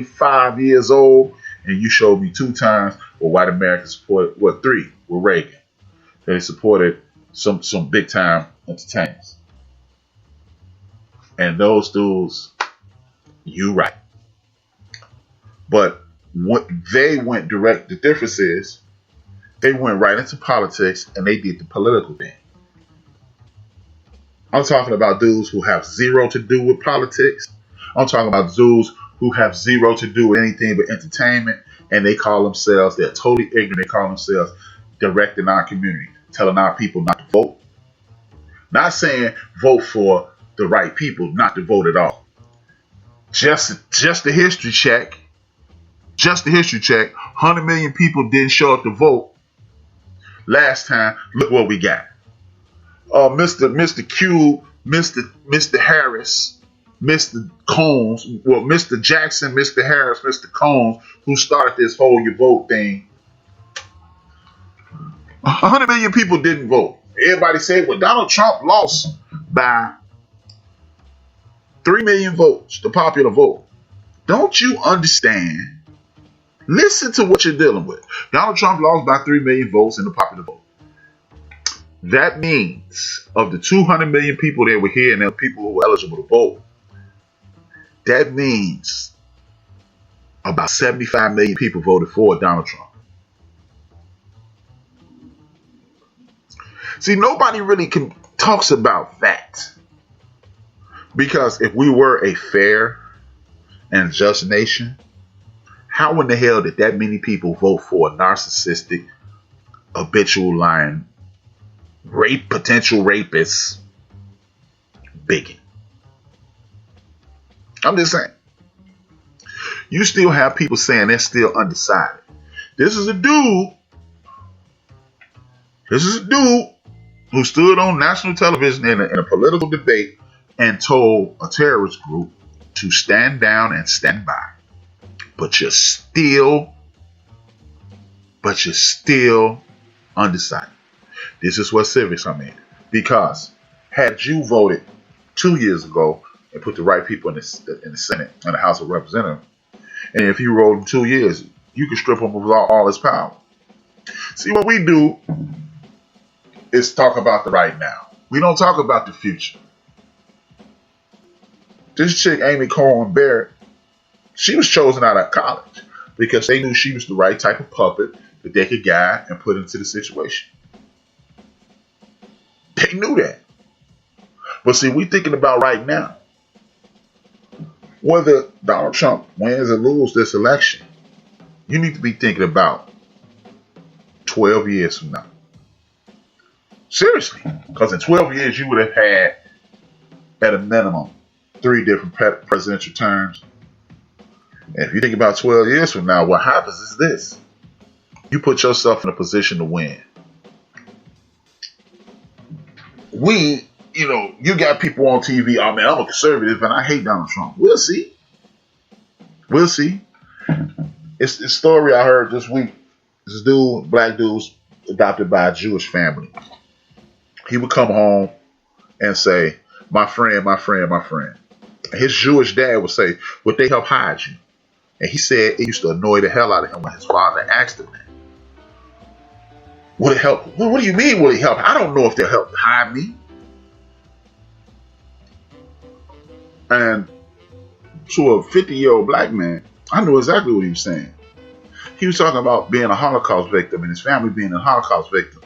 5 years old, and you showed me 2 times where white Americans supported, what, 3 with Reagan. They supported some big time entertainers. And those dudes, you right. But what they went direct, the difference is they went right into politics and they did the political thing. I'm talking about dudes who have zero to do with politics. I'm talking about dudes who have zero to do with anything but entertainment, and they call themselves, they're totally ignorant, they call themselves directing our community, telling our people not to vote. Not saying vote for the right people, not to vote at all. Just the history check. Just the history check. 100 million people didn't show up to vote last time. Look what we got. Mr. Q, Mr. Harris, Mr. Combs, well, Mr. Jackson, Mr. Harris, Mr. Combs, who started this whole "you vote" thing. 100 million people didn't vote. Everybody said, well, Donald Trump lost by 3 million votes, the popular vote. Don't you understand? Listen to what you're dealing with. Donald Trump lost by 3 million votes in the popular vote. That means of the 200 million people that were here and the people who were eligible to vote, that means about 75 million people voted for Donald Trump. See, nobody really talks about that. Because if we were a fair and just nation, how in the hell did that many people vote for a narcissistic, habitual lying, potential rapist, bigot? I'm just saying. You still have people saying they're still undecided. This is a dude who stood on national television in a political debate and told a terrorist group to stand down and stand by. But you're still undecided. This is what civics come in. Because had you voted 2 years ago and put the right people in the Senate and the House of Representatives, and if you rolled in 2 years, you could strip them of all his power. See, what we do is talk about the right now. We don't talk about the future. This chick, Amy Coney Barrett, she was chosen out of college because they knew she was the right type of puppet that they could guide and put into the situation. They knew that. But see, we're thinking about right now. Whether Donald Trump wins or loses this election, you need to be thinking about 12 years from now. Seriously. Because in 12 years, you would have had, at a minimum, 3 different presidential terms. And if you think about 12 years from now, what happens is this. You put yourself in a position to win. You got people on TV, oh man, I'm a conservative and I hate Donald Trump. We'll see. It's the story I heard this week. This dude, black dude, adopted by a Jewish family. He would come home and say, my friend, my friend, my friend. And his Jewish dad would say, would they help hide you? And he said it used to annoy the hell out of him when his father asked him that. Would it help? What do you mean, will it help? I don't know if they'll help hide me. And to a 50-year-old black man, I knew exactly what he was saying. He was talking about being a Holocaust victim and his family being a Holocaust victim.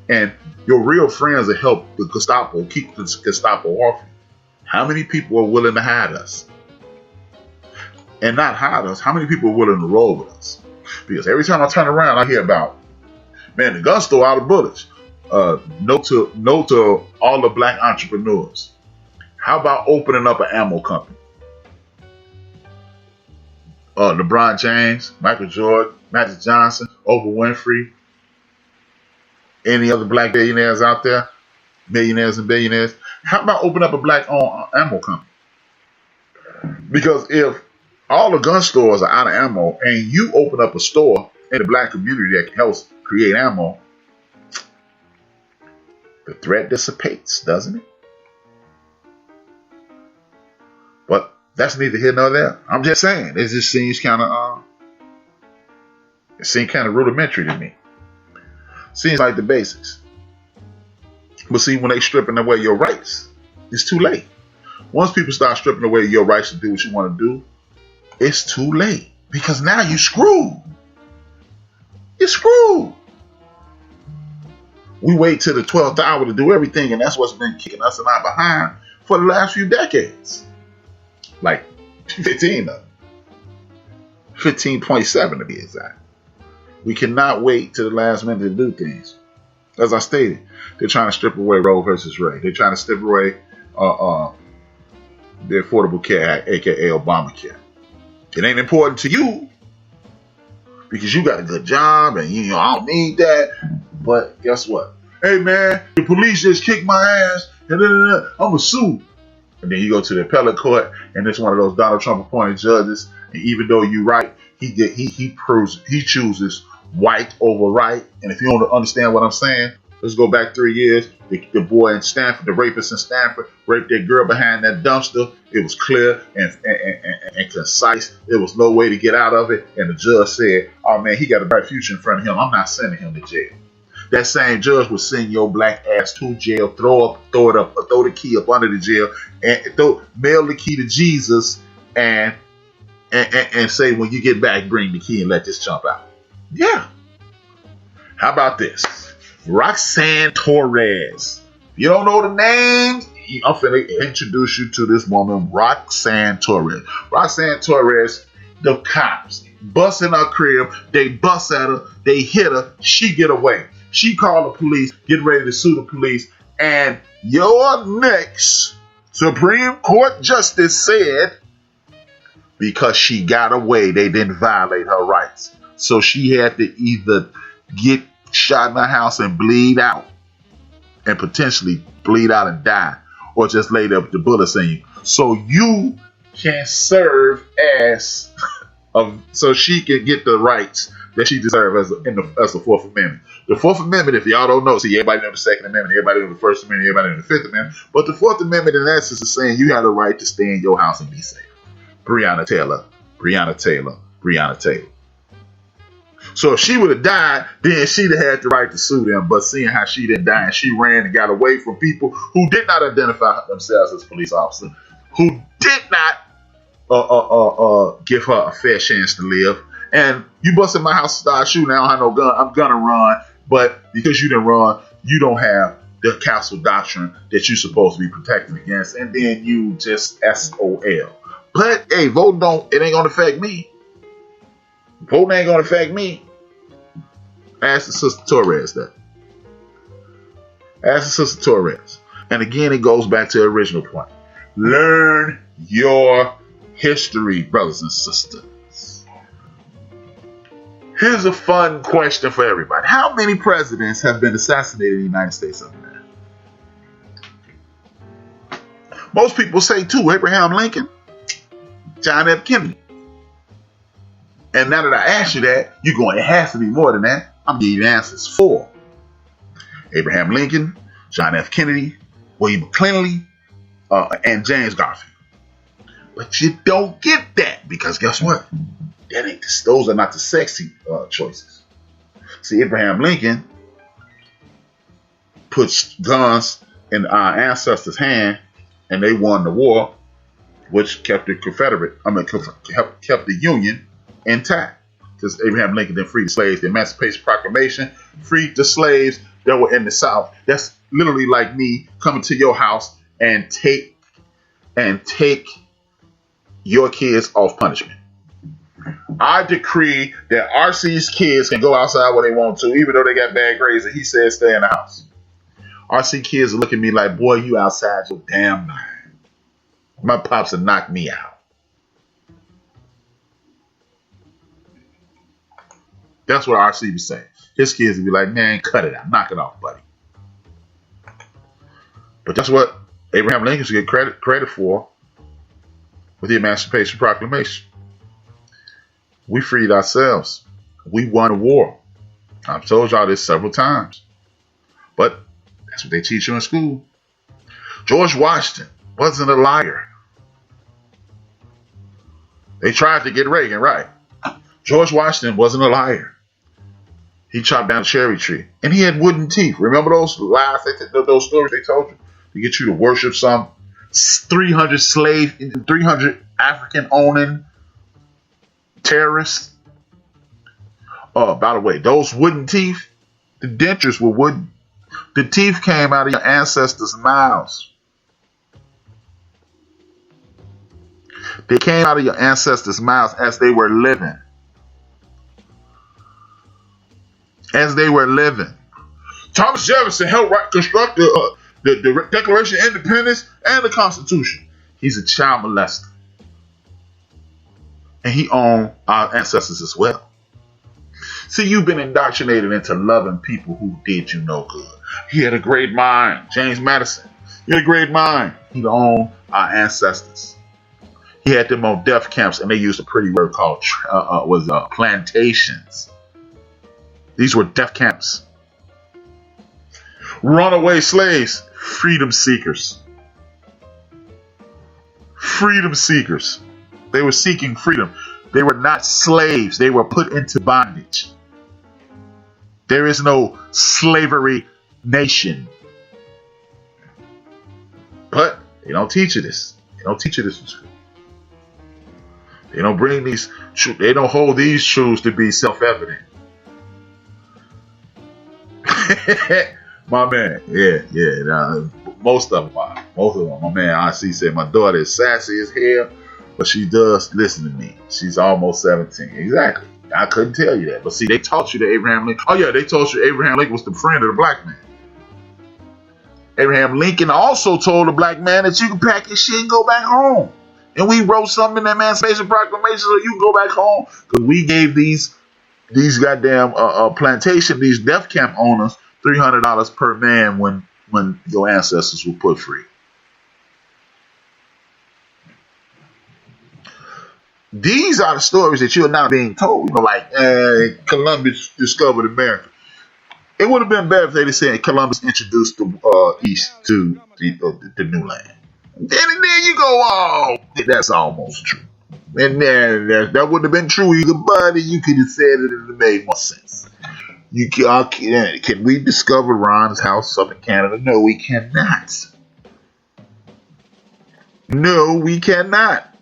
And your real friends that help the Gestapo keep the Gestapo off you. How many people are willing to hide us? And not hide us, how many people are willing to roll with us? Because every time I turn around, I hear about, man, the gun store out of bullets. Note to all the black entrepreneurs. How about opening up an ammo company? LeBron James, Michael Jordan, Magic Johnson, Oprah Winfrey, any other black billionaires out there, millionaires and billionaires. How about open up a black-owned ammo company? Because if all the gun stores are out of ammo and you open up a store in the black community that helps create ammo, the threat dissipates, doesn't it? But That's neither here nor there. I'm just saying. It just seems kind of rudimentary to me. Seems like the basics. But see, when they stripping away your rights, it's too late. Once people start stripping away your rights to do what you want to do, it's too late. Because now you're screwed. You're screwed. We wait till the 12th hour to do everything, and that's what's been kicking us and I behind for the last few decades. Like 15 of them. 15.7 to be exact. We cannot wait till the last minute to do things. As I stated, they're trying to strip away Roe versus Ray. They're trying to strip away the Affordable Care Act, aka Obamacare. It ain't important to you because you got a good job and I don't need that. But guess what? Hey man, the police just kicked my ass and I'm a sue. And then you go to the appellate court and it's one of those Donald Trump appointed judges. And even though you're right, he chooses white over right. And if you don't understand what I'm saying, let's go back 3 years. The boy in Stanford, the rapist in Stanford, raped that girl behind that dumpster. It was clear and concise. There was no way to get out of it. And the judge said, oh man, he got a bright future in front of him. I'm not sending him to jail. That same judge would send your black ass to jail, throw the key up under the jail, and mail the key to Jesus, and say when you get back, bring the key and let this chump out. Yeah. How about this? Roxanne Torres. If you don't know the name, I'm finna introduce you to this woman, Roxanne Torres. Roxanne Torres, the cops bust in her crib, they bust at her, they hit her, she get away. She called the police, get ready to sue the police, and your next Supreme Court justice said because she got away, they didn't violate her rights. So she had to either get shot in the house and bleed out, and potentially bleed out and die, or just lay there with the bullets in you. So you can serve as, so she can get the rights that she deserves as the Fourth Amendment. The Fourth Amendment, if y'all don't know, see, everybody knows the Second Amendment, everybody knows the First Amendment, everybody knows the Fifth Amendment, but the Fourth Amendment in essence is saying you have the right to stay in your house and be safe. Breonna Taylor. So if she would have died, then she'd have had the right to sue them. But seeing how she didn't die and she ran and got away from people who did not identify themselves as police officers, who did not give her a fair chance to live. And you bust in my house and start shooting, I don't have no gun, I'm gonna run. But because you didn't run, you don't have the castle doctrine that you're supposed to be protected against. And then you just SOL. But hey, voting it ain't gonna affect me. Voting ain't gonna affect me. Ask the Sister Torres that. Ask the Sister Torres. And again, it goes back to the original point. Learn your history, brothers and sisters. Here's a fun question for everybody. How many presidents have been assassinated in the United States of America? Most people say 2, Abraham Lincoln, John F. Kennedy. And now that I asked you that, you're going, it has to be more than that. I'm giving you the answers. 4. Abraham Lincoln, John F. Kennedy, William McKinley, and James Garfield. But you don't get that because guess what? Those are not the sexy choices. See, Abraham Lincoln puts guns in our ancestors' hand, and they won the war, which kept the kept the Union intact. Because Abraham Lincoln then freed the slaves. The Emancipation Proclamation freed the slaves that were in the South. That's literally like me coming to your house and take your kids off punishment. I decree that RC's kids can go outside when they want to, even though they got bad grades, and he says stay in the house. RC kids will look at me like, boy, you outside your damn mind. My pops will knock me out. That's what RC was saying. His kids would be like, man, cut it out. Knock it off, buddy. But that's what Abraham Lincoln should get credit for with the Emancipation Proclamation. We freed ourselves. We won a war. I've told y'all this several times. But that's what they teach you in school. George Washington wasn't a liar. They tried to get Reagan, right? George Washington wasn't a liar. He chopped down a cherry tree, and he had wooden teeth. Remember those lies, those stories they told you to get you to worship some 300 African owning terrorists? By the way, those wooden teeth, the dentures were wooden. The teeth came out of your ancestors' mouths. They came out of your ancestors' mouths as they were living. As they were living. Thomas Jefferson helped construct the Declaration of Independence and the Constitution. He's a child molester. And he owned our ancestors as well. See, you've been indoctrinated into loving people who did you no good. He had a great mind. James Madison. He had a great mind. He owned our ancestors. He had them on death camps, and they used a pretty word called plantations. These were death camps. Runaway slaves, freedom seekers. Freedom seekers. They were seeking freedom. They were not slaves. They were put into bondage. There is no slavery nation. But they don't teach you this. They don't teach you this in school. They don't bring these. They don't hold these truths to be self-evident. My man, most of them are. Most of them. My man, IC said my daughter is sassy as hell, but she does listen to me. She's almost 17. Exactly. I couldn't tell you that. But see, they taught you that Abraham Lincoln. Oh yeah, they taught you Abraham Lincoln was the friend of the black man. Abraham Lincoln also told the black man that you can pack your shit and go back home. And we wrote something in the Emancipation Proclamation so you can go back home. Because we gave these goddamn plantation, these death camp owners, $300 per man when your ancestors were put free. These are the stories that you're not being told. You know, like Columbus discovered America. It would have been better if they said Columbus introduced the East to the new land. And then you go, oh, that's almost true. And then that wouldn't have been true either, but you could have said it and it made more sense. Can we discover Ron's house up in Canada? No, we cannot. No, we cannot.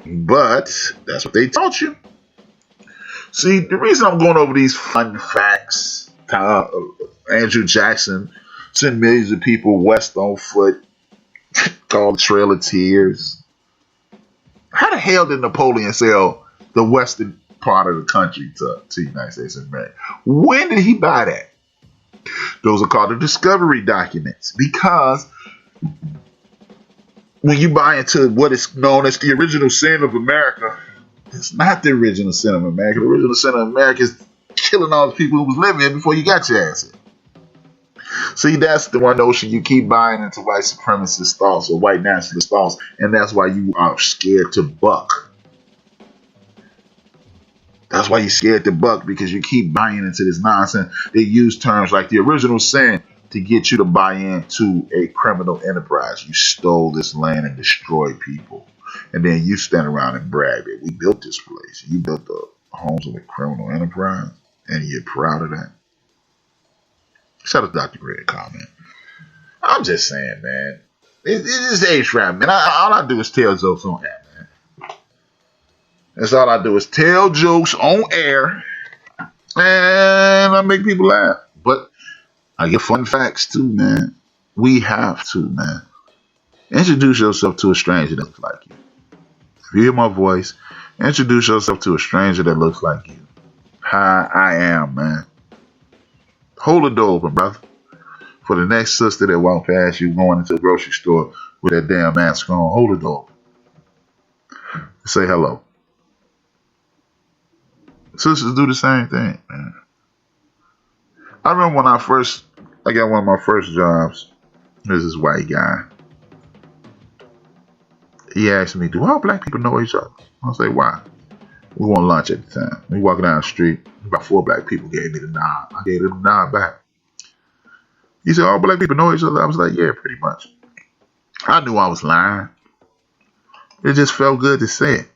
But that's what they taught you. See, the reason I'm going over these fun facts, Andrew Jackson sent millions of people west on foot, called the Trail of Tears. How the hell did Napoleon sell the western part of the country to the United States of America? When did he buy that? Those are called the discovery documents, because when you buy into what is known as the original sin of America, it's not the original sin of America. The original sin of America is killing all the people who was living here before you got your ass here. See, that's the one notion you keep buying into white supremacist thoughts or white nationalist thoughts, and that's why you are scared to buck. That's why you're scared to buck, because you keep buying into this nonsense. They use terms like the original sin to get you to buy into a criminal enterprise. You stole this land and destroyed people. And then you stand around and brag that we built this place. You built the homes of a criminal enterprise, and you're proud of that. Shout out to Dr. Greg comment. I'm just saying, man. It's HRap, man. All I do is tell jokes on air, man. That's all I do is tell jokes on air, and I make people laugh. But I get fun facts too, man. We have to, man. Introduce yourself to a stranger that looks like you. If you hear my voice, introduce yourself to a stranger that looks like you. Hi, I am, man. Hold the door open, brother. For the next sister that walk past you going into the grocery store with that damn mask on, hold the door open. Say hello. Sisters do the same thing, man. I remember when I got one of my first jobs. There's this white guy. He asked me, do all black people know each other? I say, why? We were on lunch at the time. We walking down the street. About 4 black people gave me the nod. I gave them the nod back. He said, all black people know each other? I was like, yeah, pretty much. I knew I was lying. It just felt good to say it.